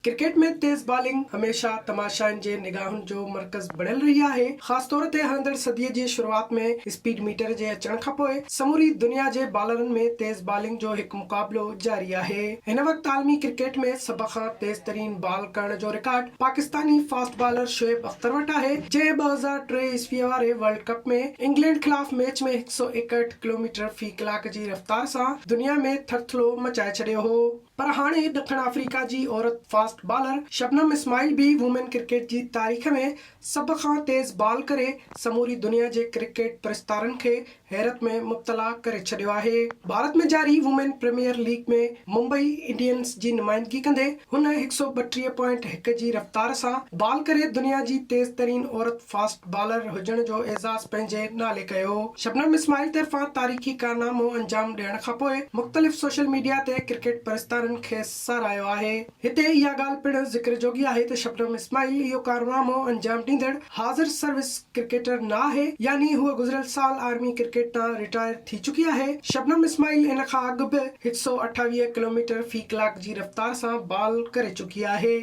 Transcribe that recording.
Cricket में तेज bowling हमेशा तमाशाइन जे निगाहुनि जो मर्कज़ बणियल रही आहे। ख़ासि तौर ते हलंदड़ सदीअ जी शुरूआत में स्पीड मीटर जे अचण खां पोइ समूरी दुनिया जे बॉलरनि में तेज बॉलिंग जो हिकु मुक़ाबलो जारी आहे। हिन वक़्तु आलमी क्रिकेट में सभ खां तेज़ तरीन बॉल करण जो record Pakistani fast bowler Shoaib Akhtar वटि आहे, जंहिं 2003 ईस्वी वारे वर्ल्ड कप में इंग्लैंड ख़िलाफ़ मैच में 161 किलोमीटर फ़ी कलाक जी रफ़्तार सां दुनिया में थरथलो मचाए छॾियो हो। पर हाणे ॾखण अफ्रीका जी औरत फास्ट बॉलर शबनम इस्माइल भी वुमेन क्रिकेट जी तारीख़ में सभ खां तेज़ बॉल करे समूरी दुनिया जे क्रिकेट परिस्तारनि खे हैरत में मुब्तला करे छॾियो आहे। भारत में जारी वुमेन प्रीमियर लीग में मुंबई इंडियंस जी नुमाइंदगी कंदे हुन 132.1 जी रफ़्तार सां बॉल करे दुनिया जी तेज़ तरीन औरत फास्ट बॉलर हुजण जो एज़ाज़ पंहिंजे नाले कयो। शबनम इस्माइल तरफ़ां तारीख़ी कारनामो अंजाम ॾियण खां पोइ मुख़्तलिफ़ सोशल मीडिया ते क्रिकेट परिस्तारनि खे साराहियो आहे। हिते इहा ॻाल्हि पिणु ज़िक्र जोगी आहे त शबनम इस्माइल इहो कारनामो अंजाम ॾींदड़ हाज़िर सर्विस क्रिकेटर न आहे, यानी हूअ गुज़िरियल साल आर्मी क्रिकेट तां रिटायर थी चुकी आहे। शबनम इस्माइल इन खां अॻु बि 128 किलोमीटर फ़ी कलाक जी रफ़्तार सां बॉल करे चुकी आहे।